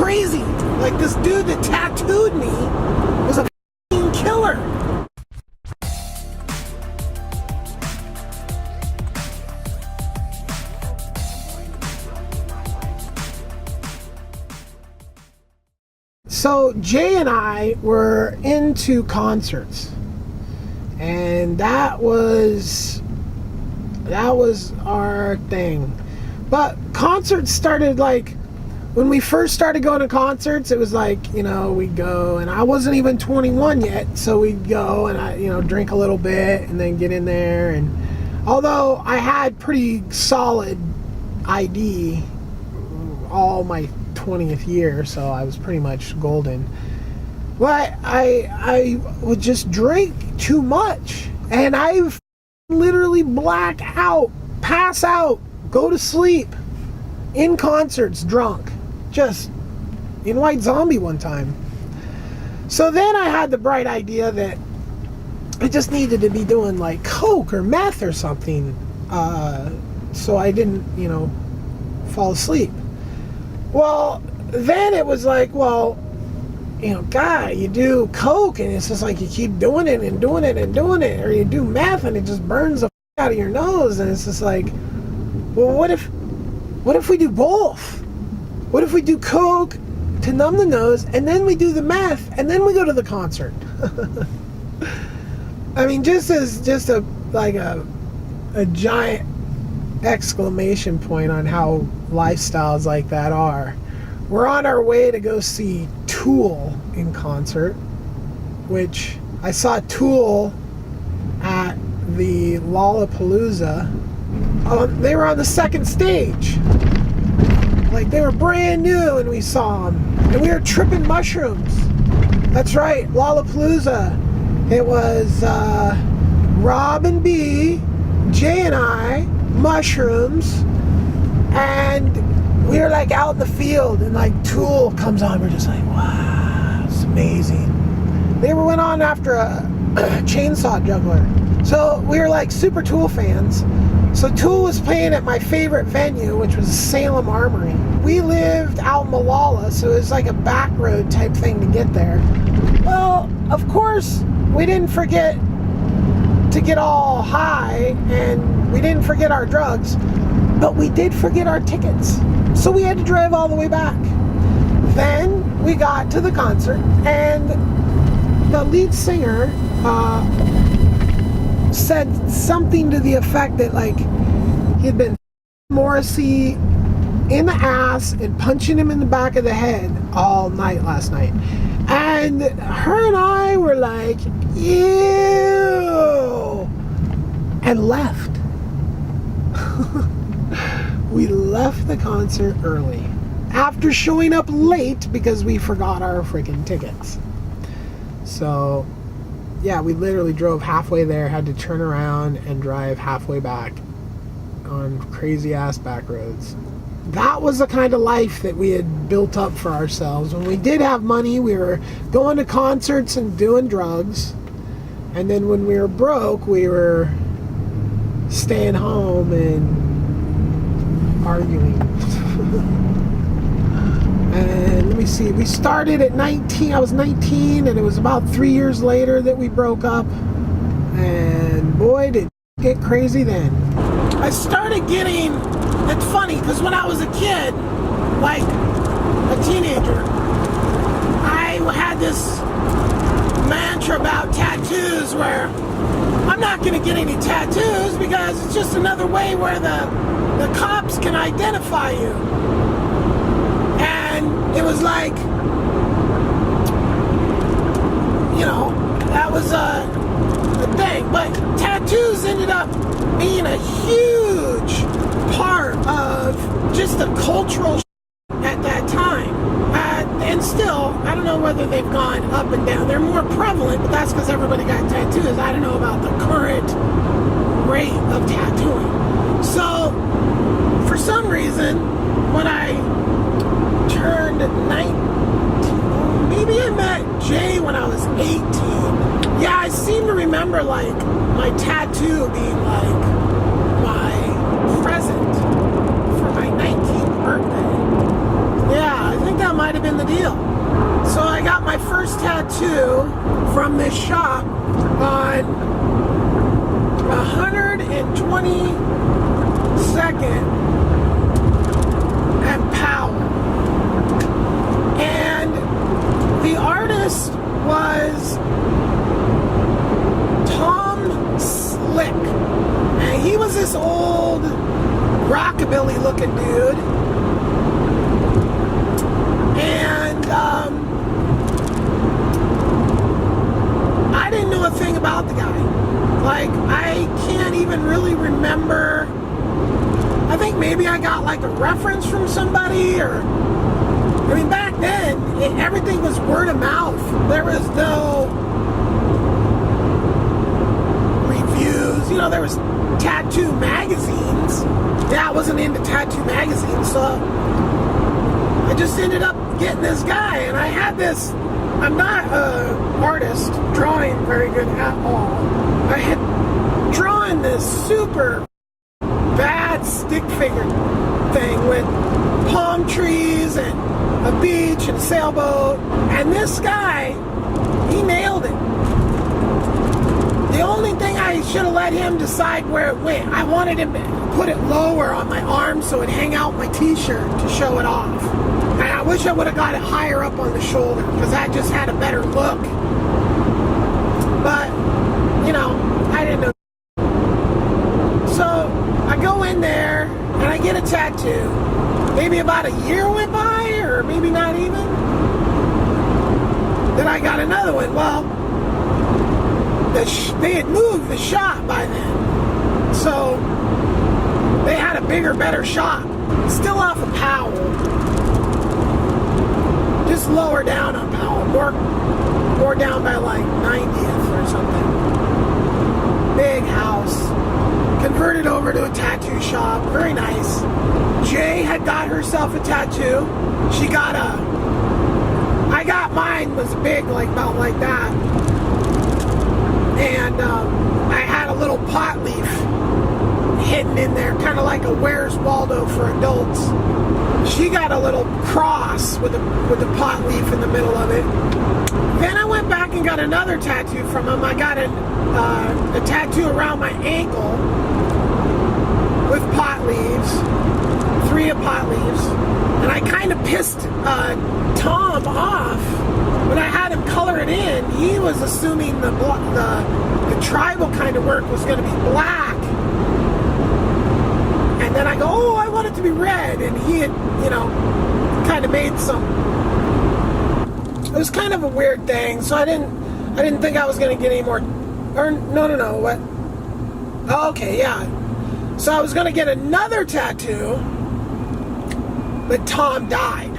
crazy. Like, this dude that tattooed me was a f***ing killer. So Jay and I were into concerts, and that was our thing. But concerts started, like, when we first started going to concerts, it was like, we'd go, and I wasn't even 21 yet, so we'd go and I, drink a little bit and then get in there. And although I had pretty solid ID all my 20th year, so I was pretty much golden, but I would just drink too much, and I literally black out, pass out, go to sleep in concerts drunk, just in White Zombie one time. So then I had the bright idea that I just needed to be doing like coke or meth or something, so I didn't fall asleep. Well, then it was like, God, you do coke and it's just like you keep doing it and doing it and doing it, or you do meth and it just burns the out of your nose, and it's just like, well, what if we do both? What if we do coke to numb the nose, and then we do the meth, and then we go to the concert? I mean, just a giant exclamation point on how lifestyles like that are. We're on our way to go see Tool in concert, which I saw Tool at the Lollapalooza. They were on the second stage. Like, they were brand new, and we saw them. And we were tripping mushrooms. That's right, Lollapalooza. It was Rob and B, Jay and I, mushrooms, and we were like out in the field, and like Tool comes on. We're just like, wow, it's amazing. They went on after a chainsaw juggler. So we were like super Tool fans. So Tool was playing at my favorite venue, which was Salem Armory. We lived out in Malala, so it was like a back road type thing to get there. Well, of course, we didn't forget to get all high, and we didn't forget our drugs, but we did forget our tickets. So we had to drive all the way back. Then we got to the concert, and the lead singer said something to the effect that, like, he'd been Morrissey in the ass and punching him in the back of the head all night last night. And her and I were like, ew, and left. We left the concert early after showing up late because we forgot our freaking tickets. So yeah, we literally drove halfway there, had to turn around and drive halfway back on crazy ass back roads. That was the kind of life that we had built up for ourselves. When we did have money, we were going to concerts and doing drugs. And then when we were broke, we were staying home and arguing. And let me see, we started at 19, I was 19, and it was about 3 years later that we broke up. And boy, did it get crazy then. I started getting, it's funny, because when I was a kid, like a teenager, I had this mantra about tattoos where I'm not going to get any tattoos because it's just another way where the cops can identify you. It was like, that was a thing. But tattoos ended up being a huge part of just the cultural at that time. And still, I don't know whether they've gone up and down. They're more prevalent, but that's because everybody got tattoos. I don't know about the current rate of tattooing. So, for some reason, when I turned 19, maybe I met Jay when I was 18. Yeah, I seem to remember like my tattoo being like my present for my 19th birthday. Yeah, I think that might might have been the deal. So I got my first tattoo from this shop on 122nd and Powell. And the artist was Tom Slick. And he was this old rockabilly looking dude. And I didn't know a thing about the guy. Like, I can't even really remember. I think maybe I got like a reference from somebody, or I mean, back then everything was word of mouth. There was no reviews. You know, there was tattoo magazines. Yeah, I wasn't into tattoo magazines, so I just ended up getting this guy, and I had this. I'm not an artist, drawing very good at all. I had drawn this super bad stick figure thing with palm trees and a beach and a sailboat, and this guy, he nailed it. The only thing I should have let him decide where it went. I wanted him to put it lower on my arm so it'd hang out my t-shirt to show it off. And I wish I would have got it higher up on the shoulder, because that just had a better look. But, you know, I didn't know. So I go in there and I get a tattoo. Maybe about a year went by, or maybe not even. Then I got another one. Well, they had moved the shop by then. So they had a bigger, better shop. Still off of Powell. Just lower down on Powell. More down by like 90th or something. Big house. Converted over to a tattoo shop. Very nice. Jay had got herself a tattoo. She got I got mine, was big, like about like that. And I had a little pot leaf hidden in there, kind of like a Where's Waldo for adults. She got a little cross with the pot leaf in the middle of it. Then I went back and got another tattoo from him. I got a tattoo around my ankle with pot leaves, 3 of pot leaves. And I kind of pissed Tom off when I had him color it in. He was assuming the tribal kind of work was going to be black. And then I go, oh, I want it to be red. And he had, you know, kind of made some. It was kind of a weird thing. So I didn't think I was going to get any more. Or no. What? Oh, okay, yeah. So I was going to get another tattoo, but Tom died.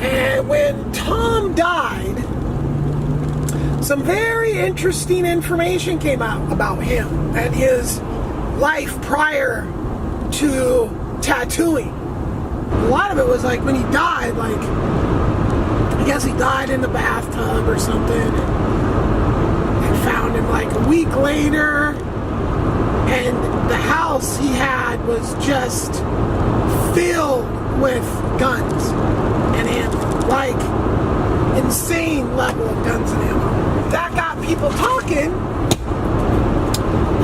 And when Tom died, some very interesting information came out about him and his life prior to tattooing. A lot of it was like when he died, like, I guess he died in the bathtub or something, and found him like a week later, and the house he had was just filled with guns and ammo, like insane level of guns and ammo. That got people talking,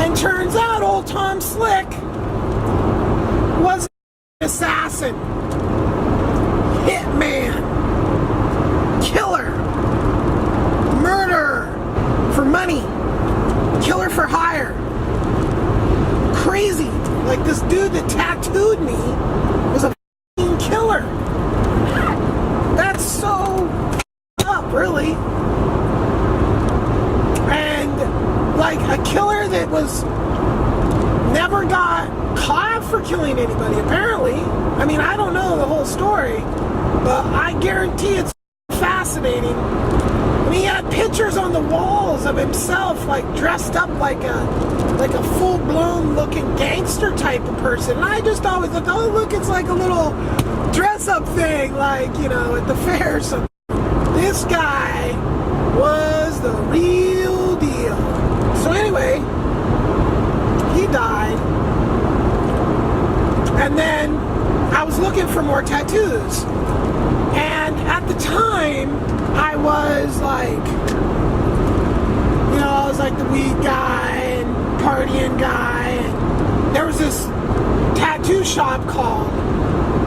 and turns out old Tom Slick was an assassin, hitman, killer, murderer for money, killer for hire. Crazy. Like, this dude that tattooed me was a f***ing killer. That's so up, really. And like a killer that was never got caught for killing anybody, apparently. I mean, I don't know the whole story, but I guarantee it's fascinating. I mean, he had pictures on the walls of himself, like dressed up like a full-blown looking gangster type of person. And I just always looked, oh look, it's like a little dress-up thing, like, you know, at the fair or something. This guy was the real deal. So anyway, he died. And then I was looking for more tattoos. And at the time, time, I was like, I was like the weed guy and partying guy. And there was this tattoo shop called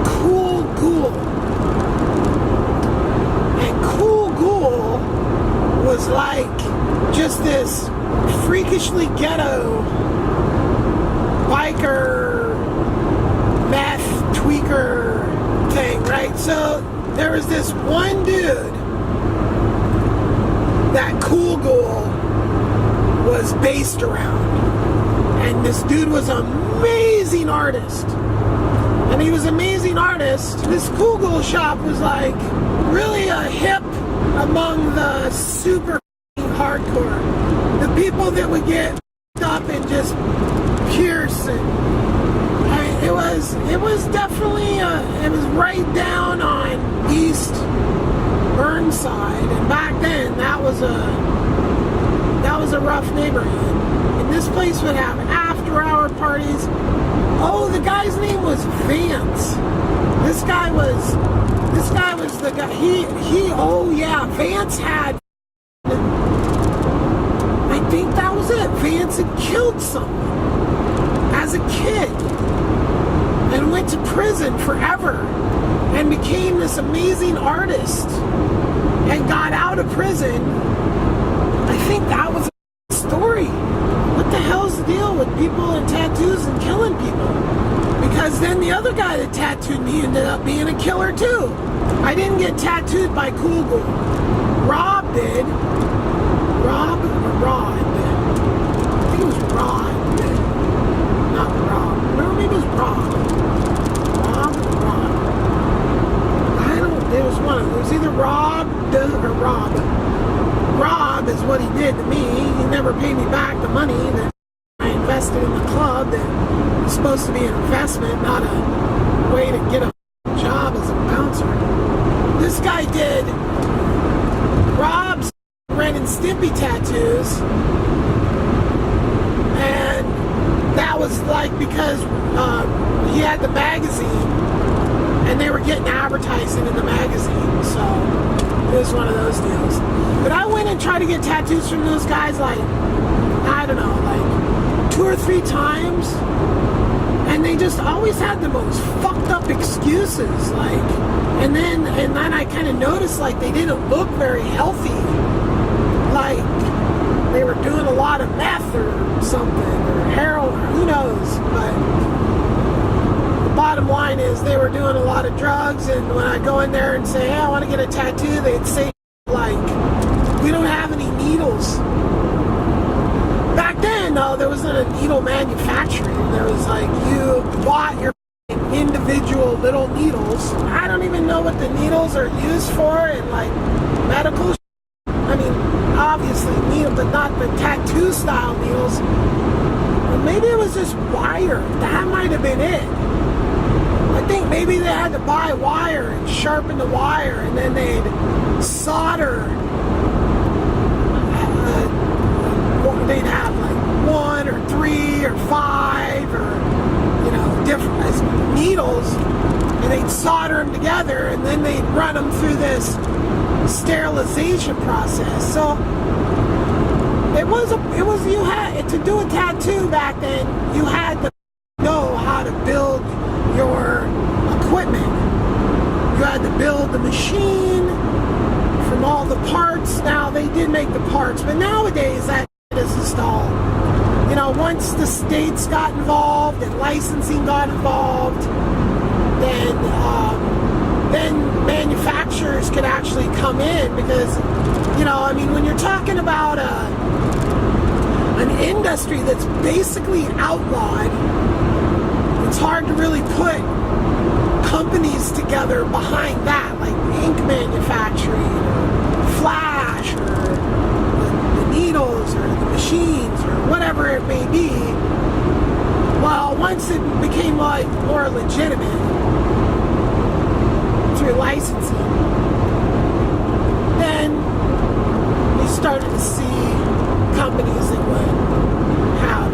Cool Ghoul. And Cool Ghoul was like just this freakishly ghetto biker, meth, tweaker thing, right? So there was this one dude that Cool Ghoul was based around. And this dude was an amazing artist. And he was an amazing artist. This Cool Ghoul shop was like really a hip among the super hardcore. The people that would get up and just pierce and it was definitely it was right down on East Burnside, and back then that was a rough neighborhood. And this place would have after-hour parties. Oh, the guy's name was Vance. This guy was the guy. Vance had. I think that was it. Vance had killed someone as a kid and went to prison forever and became this amazing artist and got out of prison. I think that was a story. What the hell's the deal with people and tattoos and killing people? Because then the other guy that tattooed me ended up being a killer too. I didn't get tattooed by Cool Ghoul. Rob did. Rod. I think it was Rod. Not Rob. No, maybe it was Rob. Rod. It was one of them. It was either Rob or Rob. Rob is what he did to me. He never paid me back the money that I invested in the club that was supposed to be an investment, not a way to get a job as a bouncer. This guy did Rob's Ren and Stimpy tattoos, and that was like because he had the magazine and they were getting advertising in the magazine, so it was one of those deals. But I went and tried to get tattoos from those guys like 2 or 3 times, and they just always had the most fucked up excuses, and then I kind of noticed like they didn't look very healthy, like they were doing a lot of meth or something, or heroin, or who knows. But the bottom line is they were doing a lot of drugs, and when I go in there and say, hey, I want to get a tattoo, they'd say like, we don't have any needles. Back then, no, there wasn't a needle manufacturing. There was like, you bought your individual little needles. I don't even know what the needles are used for in like medical. I mean, obviously needle, but not the tattoo style needles. Or maybe it was just wire. That might have been it. I think maybe they had to buy wire and sharpen the wire, and then they'd solder. They'd have like 1 or 3 or 5 or different needles, and they'd solder them together, and then they'd run them through this sterilization process. So you had to do a tattoo back then. You had to know how to build your equipment. You had to build the machine from all the parts. Now they did make the parts, but nowadays that is installed. Once the states got involved and licensing got involved, then manufacturers could actually come in, because when you're talking about an industry that's basically outlawed, it's hard to really put companies together behind that, like ink manufacturing or flash or the needles or the machines or whatever it may be. Well, once it became like more legitimate through licensing, then we started to see companies that would have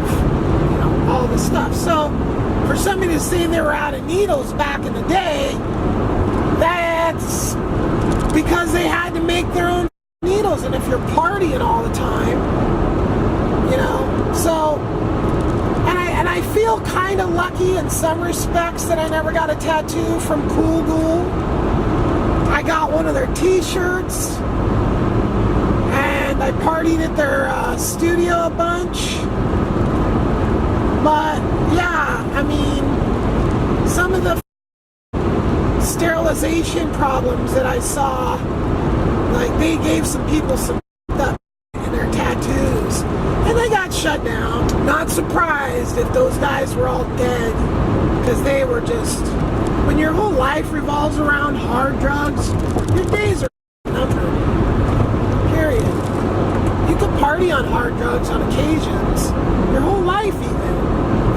all this stuff. So for somebody to say they were out of needles back in the day, that's because they had to make their own needles. And if you're partying all the time, you know, so, and I feel kind of lucky in some respects that I never got a tattoo from Cool Ghoul. I got one of their t-shirts, and I partied at their studio a bunch. But yeah, I mean, some of the sterilization problems that I saw, like they gave some people some stuff in their tattoos, and they got shut down. Not surprised if those guys were all dead, because they were just, when your whole life revolves around hard drugs, your days are numbered. Period. You can party on hard drugs on occasions, your whole life even,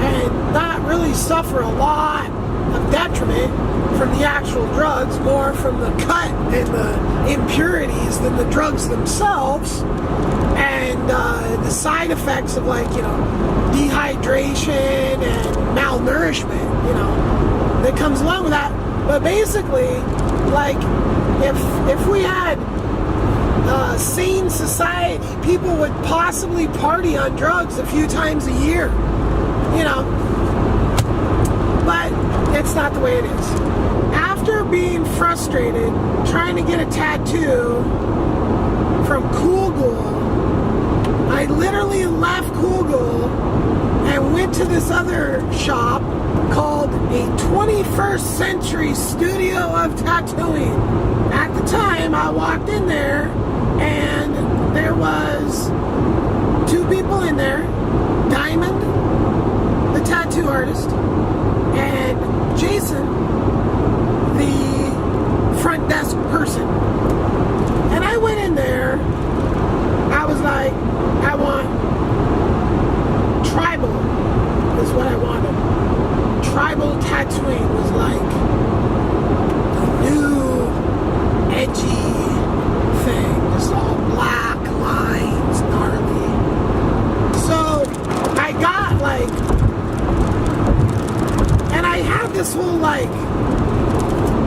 and not really suffer a lot of detriment from the actual drugs, more from the cut and the impurities than the drugs themselves, and the side effects of, like, you know, dehydration and malnourishment, you know, that comes along with that. But basically, like, if we had a sane society, people would possibly party on drugs a few times a year, you know. But it's not the way it is. After being frustrated trying to get a tattoo from Cool Ghoul, I literally left Cool Ghoul and went to this other shop called a 21st Century Studio of Tattooing. At the time, I walked in there and there was two people in there, Diamond, the tattoo artist, and Jason, the front desk person. And I went in there, I was like, I want tribal, is what I wanted. Tribal tattooing was like the new edgy thing, just all black lines, gnarly. So I got like, and I had this whole like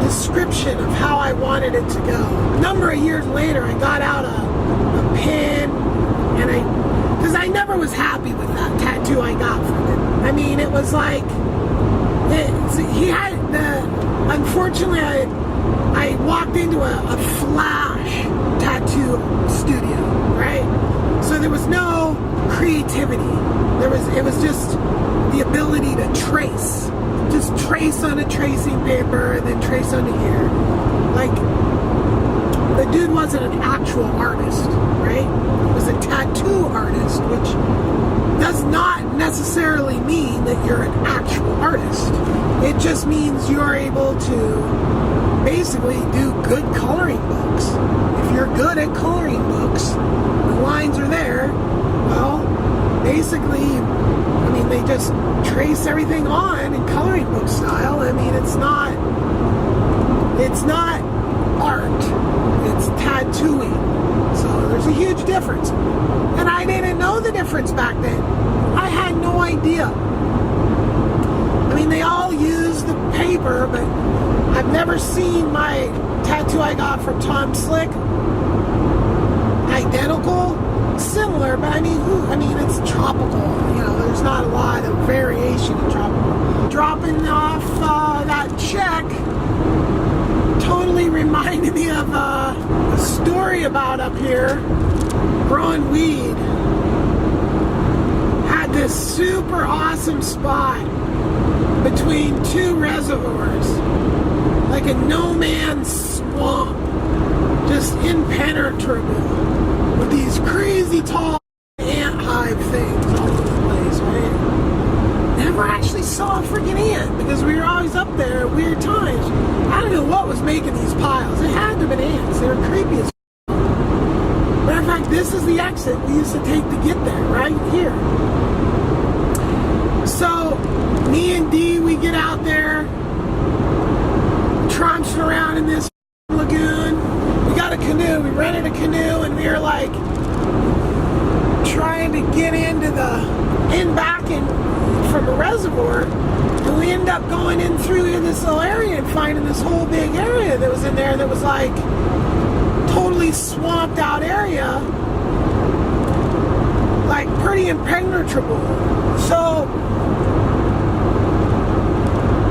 description of how I wanted it to go. A number of years later, I got out a pen, and because I never was happy with that tattoo I got from it. I mean, it was like, he had unfortunately, I walked into a flash tattoo studio, right? So there was no creativity. It was just the ability to trace. Just trace on a tracing paper and then trace onto here. Like, the dude wasn't an actual artist, right? He was a tattoo artist, which does not necessarily mean that you're an actual artist. It just means you're able to basically do good coloring books. If you're good at coloring books, the lines are there, well, basically, I mean, they just trace everything on in coloring book style. I mean, it's not art, it's tattooing. So there's a huge difference. And I didn't know the difference back then. I had no idea. I mean, they all use the paper, but I've never seen my tattoo I got from Tom Slick identical, similar, but I mean, it's tropical. You know, there's not a lot of variation in tropical. Dropping off that check totally reminded me of a story about up here growing weed. Had this super awesome spot between two reservoirs, like a no man's swamp, just impenetrable, with these crazy tall ant hive things all over the place, right? Never actually saw a freaking ant because we were always up there at weird times. I don't know what was making these piles. It had to have been ants. They were creepy as f***. Matter of fact, this is the exit we used to take to get there, right here. So, me and Dee, we get out there, tromping around in this lagoon. We got a canoe. We rented a canoe, and we were like trying to get back in from a reservoir, and we ended up going in through this little area and finding this whole big area that was in there that was like totally swamped out area, like pretty impenetrable. So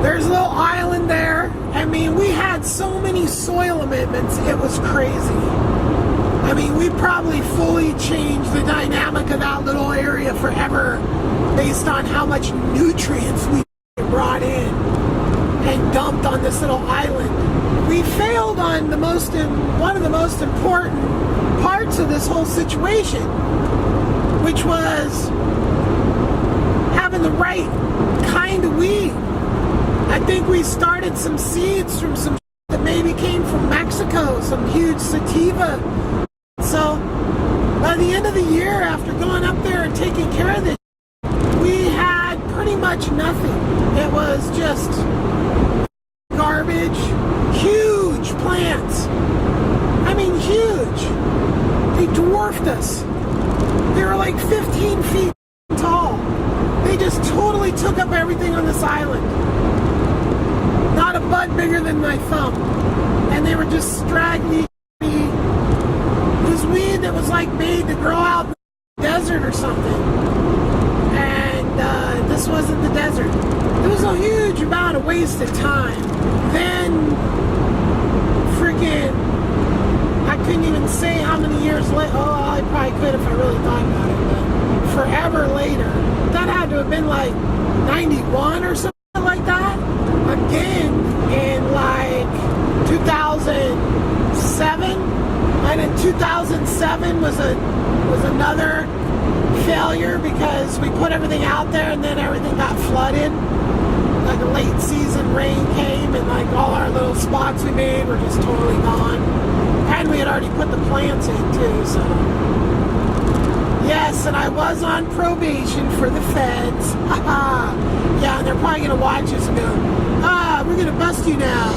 there's a little island there. I mean, we had so many soil amendments, it was crazy. I mean, we probably fully changed the dynamic of that little area forever based on how much nutrients we brought in and dumped on this little island. We failed on one of the most important parts of this whole situation, which was having the right kind of weed. I think we started some seeds from some that maybe came from Mexico, some huge sativa. So by the end of the year, after going up there and taking care of this, we had pretty much nothing. It was just garbage, huge plants. I mean, huge. They dwarfed us. They were like 15 feet tall. They just totally took up everything on this island. Not a bud bigger than my thumb. And they were just straggly. This weed that was like made to grow out in the desert or something. And this wasn't the desert. It was a huge amount of wasted time. Then freaking, I couldn't even say how many years later. Oh, I probably could if I really thought about it. But forever later, that had to have been like 91 or something like that. Again, in like 2007, and in 2007 was another failure because we put everything out there and then everything got flooded. Like a late season rain came and like all our little spots we made were just totally gone. And we had already put the plants in too, so. Yes, and I was on probation for the feds. Yeah, and they're probably gonna watch us and go, we're gonna bust you now.